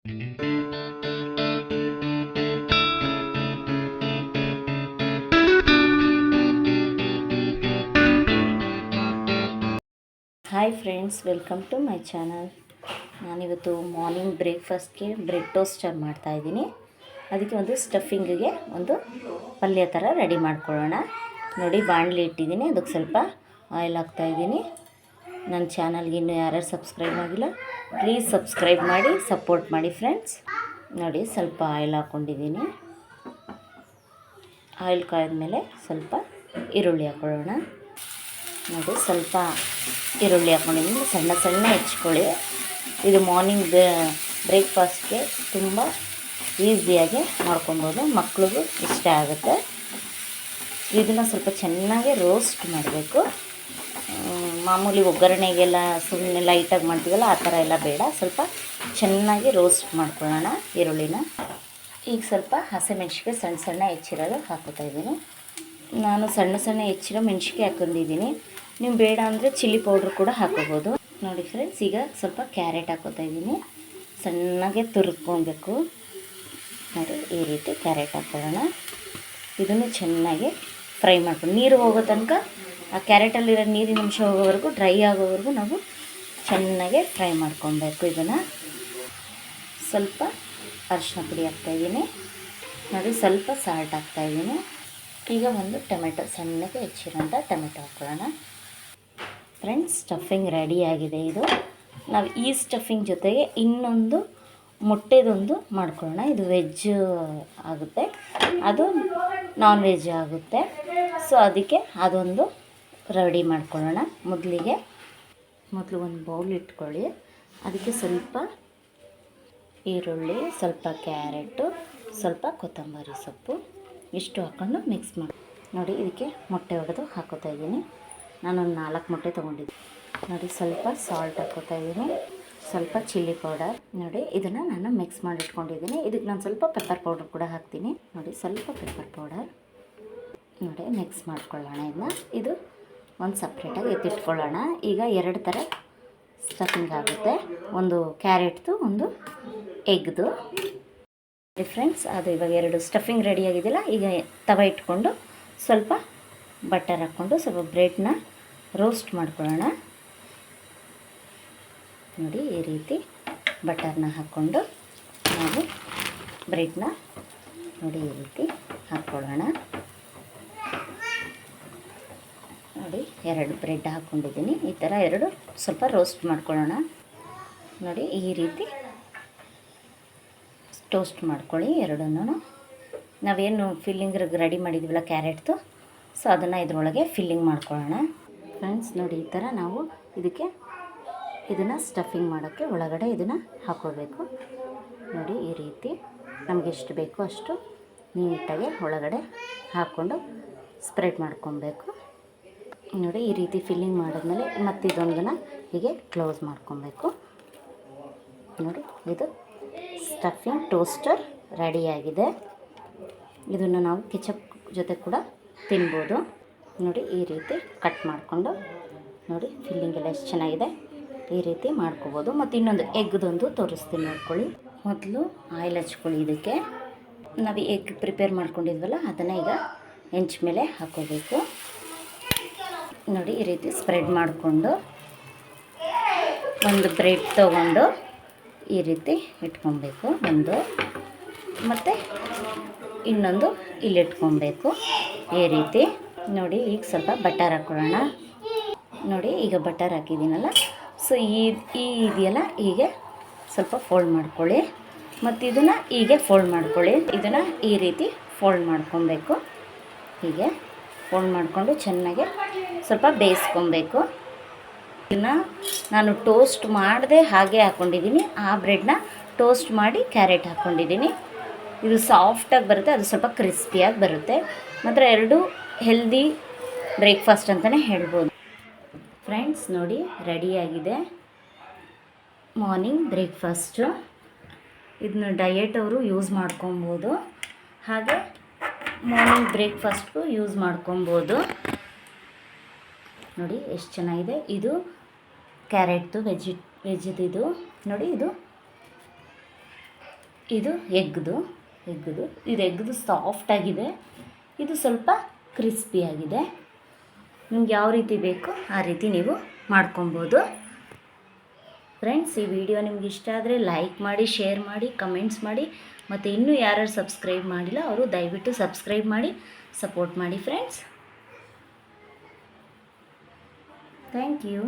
Hi friends, welcome to my channel. ನಾನಿವತ್ತು morning ಬ್ರೇಕ್ಫಾಸ್ಟ್ಗೆ bread toaster ಮಾಡ್ತಾಯಿದ್ದೀನಿ. ಅದಕ್ಕೆ ಒಂದು ಸ್ಟಫಿಂಗಿಗೆ ಒಂದು ಪಲ್ಯ ಥರ ರೆಡಿ ಮಾಡ್ಕೊಳ್ಳೋಣ. ನೋಡಿ, ಬಾಣಲಿ ಇಟ್ಟಿದ್ದೀನಿ, ಅದಕ್ಕೆ ಸ್ವಲ್ಪ ಆಯಿಲ್ ಹಾಕ್ತಾಯಿದ್ದೀನಿ. ನನ್ನ ಚಾನಲ್ಗೆ ಇನ್ನೂ ಯಾರ್ಯಾರು ಸಬ್ಸ್ಕ್ರೈಬ್ ಆಗಿಲ್ಲ, ಪ್ಲೀಸ್ ಸಬ್ಸ್ಕ್ರೈಬ್ ಮಾಡಿ, ಸಪೋರ್ಟ್ ಮಾಡಿ ಫ್ರೆಂಡ್ಸ್. ನೋಡಿ, ಸ್ವಲ್ಪ ಆಯಿಲ್ ಹಾಕ್ಕೊಂಡಿದ್ದೀನಿ. ಆಯಿಲ್ ಕಾಯ್ದಮೇಲೆ ಸ್ವಲ್ಪ ಈರುಳ್ಳಿ ಹಾಕ್ಕೊಳ್ಳೋಣ. ನೋಡಿ, ಸ್ವಲ್ಪ ಈರುಳ್ಳಿ ಹಾಕ್ಕೊಂಡಿದ್ದೀನಿ, ಸಣ್ಣ ಸಣ್ಣ ಹೆಚ್ಕೊಳ್ಳಿ. ಇದು ಮಾರ್ನಿಂಗ್ ಬ್ರೇಕ್ಫಾಸ್ಟ್ಗೆ ತುಂಬ ಈಸಿಯಾಗಿ ಮಾಡ್ಕೊಬೋದು, ಮಕ್ಳಿಗೂ ಇಷ್ಟ ಆಗುತ್ತೆ. ಇದನ್ನು ಸ್ವಲ್ಪ ಚೆನ್ನಾಗಿ ರೋಸ್ಟ್ ಮಾಡಬೇಕು. ಮಾಮೂಲಿ ಒಗ್ಗರಣೆಗೆಲ್ಲ ಸುಮ್ಮನೆ ಲೈಟಾಗಿ ಮಾಡ್ತೀವಲ್ಲ, ಆ ಥರ ಎಲ್ಲ ಬೇಡ. ಸ್ವಲ್ಪ ಚೆನ್ನಾಗಿ ರೋಸ್ಟ್ ಮಾಡ್ಕೊಳ್ಳೋಣ ಈರುಳ್ಳಿನ. ಈಗ ಸ್ವಲ್ಪ ಹಸಿಮೆಣ್ಸಿಕಾಯಿ ಸಣ್ಣ ಸಣ್ಣ ಹೆಚ್ಚಿರೋದು ಹಾಕ್ಕೊತಾಯಿದ್ದೀನಿ. ನಾನು ಸಣ್ಣ ಸಣ್ಣ ಹೆಚ್ಚಿರೋ ಮೆಣ್ಸಿಕಾಯಿ ಹಾಕೊಂಡಿದ್ದೀನಿ. ನೀವು ಬೇಡ ಅಂದರೆ ಚಿಲ್ಲಿ ಪೌಡ್ರ್ ಕೂಡ ಹಾಕೋಬೋದು. ನೋಡಿ ಫ್ರೆಂಡ್ಸ್, ಈಗ ಸ್ವಲ್ಪ ಕ್ಯಾರೆಟ್ ಹಾಕೋತಾಯಿದ್ದೀನಿ. ಸಣ್ಣಗೆ ತುರ್ಕೊಬೇಕು. ನೋಡಿ, ಈ ರೀತಿ ಕ್ಯಾರೆಟ್ ಹಾಕೊಳ್ಳೋಣ. ಇದನ್ನು ಚೆನ್ನಾಗಿ ಫ್ರೈ ಮಾಡ್ಕೊಂಡು ನೀರು ಹೋಗೋ ತನಕ, ಆ ಕ್ಯಾರೆಟಲ್ಲಿರೋ ನೀರಿನ ಅಂಶ ಹೋಗೋವರೆಗೂ, ಡ್ರೈ ಆಗೋವರೆಗೂ ನಾವು ಚೆನ್ನಾಗೆ ಫ್ರೈ ಮಾಡ್ಕೊಬೇಕು. ಇದನ್ನು ಸ್ವಲ್ಪ ಅರಿಶಿನ ಪುಡಿ ಹಾಕ್ತಾಯಿದ್ದೀನಿ. ನೋಡಿ, ಸ್ವಲ್ಪ ಸಾಲ್ಟ್ ಹಾಕ್ತಾಯಿದ್ದೀನಿ. ಈಗ ಒಂದು ಟೊಮೆಟೊ, ಸಣ್ಣಗೆ ಹೆಚ್ಚಿರೋಂಥ ಟೊಮೆಟೊ ಹಾಕ್ಕೊಳ್ಳೋಣ. ಫ್ರೆಂಡ್ಸ್, ಸ್ಟಫಿಂಗ್ ರೆಡಿಯಾಗಿದೆ. ಇದು ನಾವು ಈ ಸ್ಟಫಿಂಗ್ ಜೊತೆಗೆ ಇನ್ನೊಂದು ಮೊಟ್ಟೆದೊಂದು ಮಾಡ್ಕೊಳ್ಳೋಣ. ಇದು ವೆಜ್ ಆಗುತ್ತೆ, ಅದು ನಾನ್ ವೆಜ್ ಆಗುತ್ತೆ. ಸೊ ಅದಕ್ಕೆ ಅದೊಂದು ರೆಡಿ ಮಾಡ್ಕೊಳ್ಳೋಣ. ಮೊದಲು ಒಂದು ಬೌಲ್ ಇಟ್ಕೊಳ್ಳಿ. ಅದಕ್ಕೆ ಸ್ವಲ್ಪ ಈರುಳ್ಳಿ, ಸ್ವಲ್ಪ ಕ್ಯಾರೆಟು, ಸ್ವಲ್ಪ ಕೊತ್ತಂಬರಿ ಸೊಪ್ಪು ಇಷ್ಟು ಹಾಕ್ಕೊಂಡು ಮಿಕ್ಸ್ ಮಾಡಿ. ನೋಡಿ, ಇದಕ್ಕೆ ಮೊಟ್ಟೆ ಒಡೆದು ಹಾಕೋತಾಯಿದ್ದೀನಿ. ನಾನೊಂದು 4 ಮೊಟ್ಟೆ ತೊಗೊಂಡಿದ್ದೀನಿ. ನೋಡಿ, ಸ್ವಲ್ಪ ಸಾಲ್ಟ್ ಹಾಕೋತಾಯಿದ್ದೀನಿ, ಸ್ವಲ್ಪ ಚಿಲ್ಲಿ ಪೌಡರ್. ನೋಡಿ, ಇದನ್ನು ನಾನು ಮಿಕ್ಸ್ ಮಾಡಿ ಇಟ್ಕೊಂಡಿದ್ದೀನಿ. ಇದಕ್ಕೆ ನಾನು ಸ್ವಲ್ಪ ಪೆಪ್ಪರ್ ಪೌಡರ್ ಕೂಡ ಹಾಕ್ತೀನಿ. ನೋಡಿ, ಸ್ವಲ್ಪ ಪೆಪ್ಪರ್ ಪೌಡರ್. ನೋಡಿ, ಮಿಕ್ಸ್ ಮಾಡ್ಕೊಳ್ಳೋಣ. ಇದು ಒಂದು ಸಪ್ರೇಟಾಗಿ ಎತ್ತಿಟ್ಕೊಳ್ಳೋಣ. ಈಗ 2 ಥರ ಸ್ಟಫಿಂಗ್ ಆಗುತ್ತೆ, ಒಂದು ಕ್ಯಾರೆಟ್ದು, ಒಂದು ಎಗ್ದು. ಫ್ರೆಂಡ್ಸ್, ಅದು ಇವಾಗ 2 ಸ್ಟಫಿಂಗ್ ರೆಡಿಯಾಗಿದೆಯಲ್ಲ. ಈಗ ತವ ಇಟ್ಕೊಂಡು ಸ್ವಲ್ಪ ಬಟರ್ ಹಾಕ್ಕೊಂಡು ಸ್ವಲ್ಪ ಬ್ರೆಡ್ನ ರೋಸ್ಟ್ ಮಾಡ್ಕೊಳ್ಳೋಣ. ನೋಡಿ, ಈ ರೀತಿ ಬಟರ್ನ ಹಾಕ್ಕೊಂಡು ನಾವು ಬ್ರೆಡ್ನ ನೋಡಿ ಈ ರೀತಿ ಹಾಕ್ಕೊಳ್ಳೋಣ. ನೋಡಿ, 2 ಬ್ರೆಡ್ ಹಾಕ್ಕೊಂಡಿದ್ದೀನಿ. ಈ ಥರ 2 ಸ್ವಲ್ಪ ರೋಸ್ಟ್ ಮಾಡ್ಕೊಳ್ಳೋಣ. ನೋಡಿ, ಈ ರೀತಿ ಟೋಸ್ಟ್ ಮಾಡ್ಕೊಳ್ಳಿ 2. ನಾವೇನು ಫಿಲ್ಲಿಂಗ್ ರೆಡಿ ಮಾಡಿದ್ದೀವಲ್ಲ ಕ್ಯಾರೆಟ್ದು, ಸೊ ಅದನ್ನು ಇದರೊಳಗೆ ಫಿಲ್ಲಿಂಗ್ ಮಾಡ್ಕೊಳ್ಳೋಣ. ಫ್ರೆಂಡ್ಸ್, ನೋಡಿ, ಈ ಥರ ನಾವು ಇದನ್ನು ಸ್ಟಫಿಂಗ್ ಮಾಡೋಕ್ಕೆ ಒಳಗಡೆ ಇದನ್ನು ಹಾಕ್ಕೋಬೇಕು. ನೋಡಿ, ಈ ರೀತಿ ನಮಗೆ ಎಷ್ಟು ಬೇಕೋ ಅಷ್ಟು ನೀಟಾಗಿ ಒಳಗಡೆ ಹಾಕ್ಕೊಂಡು ಸ್ಪ್ರೆಡ್ ಮಾಡ್ಕೊಬೇಕು. ನೋಡಿ, ಈ ರೀತಿ ಫಿಲ್ಲಿಂಗ್ ಮಾಡಿದ್ಮೇಲೆ ಮತ್ತೆ ಇದೊಂದನ್ನು ಹೀಗೆ ಕ್ಲೋಸ್ ಮಾಡ್ಕೊಬೇಕು. ನೋಡಿ, ಇದು ಸ್ಟಫಿಂಗ್ ಟೋಸ್ಟರ್ ರೆಡಿಯಾಗಿದೆ. ಇದನ್ನು ನಾವು ಕೆಚಪ್ ಜೊತೆ ಕೂಡ ತಿನ್ಬೋದು. ನೋಡಿ, ಈ ರೀತಿ ಕಟ್ ಮಾಡಿಕೊಂಡು, ನೋಡಿ ಫಿಲ್ಲಿಂಗ್ ಎಲ್ಲ ಎಷ್ಟು ಚೆನ್ನಾಗಿದೆ, ಈ ರೀತಿ ಮಾಡ್ಕೋಬೋದು. ಮತ್ತು ಇನ್ನೊಂದು ಎಗ್ದೊಂದು ತೋರಿಸ್ತೀನಿ, ನೋಡ್ಕೊಳ್ಳಿ. ಮೊದಲು ಆಯಿಲ್ ಹಚ್ಕೊಳ್ಳಿ. ಇದಕ್ಕೆ ನಾವು ಎಗ್ ಪ್ರಿಪೇರ್ ಮಾಡ್ಕೊಂಡಿದ್ವಲ್ಲ, ಅದನ್ನು ಈಗ ಹೆಂಚು ಮೇಲೆ ಹಾಕೋಬೇಕು. ನೋಡಿ, ಈ ರೀತಿ ಸ್ಪ್ರೆಡ್ ಮಾಡಿಕೊಂಡು ಒಂದು ಬ್ರೆಡ್ ತೊಗೊಂಡು ಈ ರೀತಿ ಇಟ್ಕೊಬೇಕು. ಒಂದು ಮತ್ತು ಇನ್ನೊಂದು ಇಲ್ಲಿ ಇಟ್ಕೊಬೇಕು, ಈ ರೀತಿ. ನೋಡಿ, ಈಗ ಸ್ವಲ್ಪ ಬಟರ್ ಹಾಕ್ಕೊಳ್ಳೋಣ. ನೋಡಿ, ಈಗ ಬಟರ್ ಹಾಕಿದ್ದೀನಲ್ಲ, ಸೊ ಇದೆಯಲ್ಲ, ಹೀಗೆ ಸ್ವಲ್ಪ ಫೋಲ್ಡ್ ಮಾಡ್ಕೊಳ್ಳಿ. ಮತ್ತು ಇದನ್ನು ಹೀಗೆ ಫೋಲ್ಡ್ ಮಾಡ್ಕೊಳ್ಳಿ. ಇದನ್ನು ಈ ರೀತಿ ಫೋಲ್ಡ್ ಮಾಡ್ಕೊಬೇಕು. ಹೀಗೆ ಫೋಲ್ಡ್ ಮಾಡಿಕೊಂಡು ಚೆನ್ನಾಗಿ ಸ್ವಲ್ಪ ಬೇಯಿಸ್ಕೊಬೇಕು. ಇದನ್ನು ನಾನು ಟೋಸ್ಟ್ ಮಾಡದೆ ಹಾಗೆ ಹಾಕ್ಕೊಂಡಿದ್ದೀನಿ. ಆ ಬ್ರೆಡ್ನ ಟೋಸ್ಟ್ ಮಾಡಿ ಕ್ಯಾರೆಟ್ ಹಾಕ್ಕೊಂಡಿದ್ದೀನಿ. ಇದು ಸಾಫ್ಟಾಗಿ ಬರುತ್ತೆ, ಅದು ಸ್ವಲ್ಪ ಕ್ರಿಸ್ಪಿಯಾಗಿ ಬರುತ್ತೆ. ಮಾತ್ರ 2 ಹೆಲ್ದಿ ಬ್ರೇಕ್ಫಾಸ್ಟ್ ಅಂತಲೇ ಹೇಳ್ಬೋದು. ಫ್ರೆಂಡ್ಸ್, ನೋಡಿ, ರೆಡಿಯಾಗಿದೆ ಮಾರ್ನಿಂಗ್ ಬ್ರೇಕ್ಫಾಸ್ಟು. ಇದನ್ನ ಡಯಟ್ ಅವರು ಯೂಸ್ ಮಾಡ್ಕೊಬೋದು, ಹಾಗೆ ಮಾರ್ನಿಂಗ್ ಬ್ರೇಕ್ಫಾಸ್ಟ್ಗೂ ಯೂಸ್ ಮಾಡ್ಕೊಬೋದು. ನೋಡಿ, ಎಷ್ಟು ಚೆನ್ನಾಗಿದೆ. ಇದು ಕ್ಯಾರೆಟ್ದು ವೆಜ್ಜಿದು. ನೋಡಿ, ಇದು ಇದು ಎಗ್ದು ಇದು ಎಗ್ದು ಸಾಫ್ಟಾಗಿದೆ, ಇದು ಸ್ವಲ್ಪ ಕ್ರಿಸ್ಪಿಯಾಗಿದೆ. ನಿಮ್ಗೆ ಯಾವ ರೀತಿ ಬೇಕು ಆ ರೀತಿ ನೀವು ಮಾಡ್ಕೊಬೋದು. ಫ್ರೆಂಡ್ಸ್, ಈ ವಿಡಿಯೋ ನಿಮ್ಗೆ ಇಷ್ಟ ಆದರೆ ಲೈಕ್ ಮಾಡಿ, ಶೇರ್ ಮಾಡಿ, ಕಮೆಂಟ್ಸ್ ಮಾಡಿ. ಮತ್ತು ಇನ್ನೂ ಯಾರ್ಯಾರು ಸಬ್ಸ್ಕ್ರೈಬ್ ಮಾಡಿಲ್ಲ ಅವರು ದಯವಿಟ್ಟು ಸಬ್ಸ್ಕ್ರೈಬ್ ಮಾಡಿ ಸಪೋರ್ಟ್ ಮಾಡಿ ಫ್ರೆಂಡ್ಸ್. Thank you.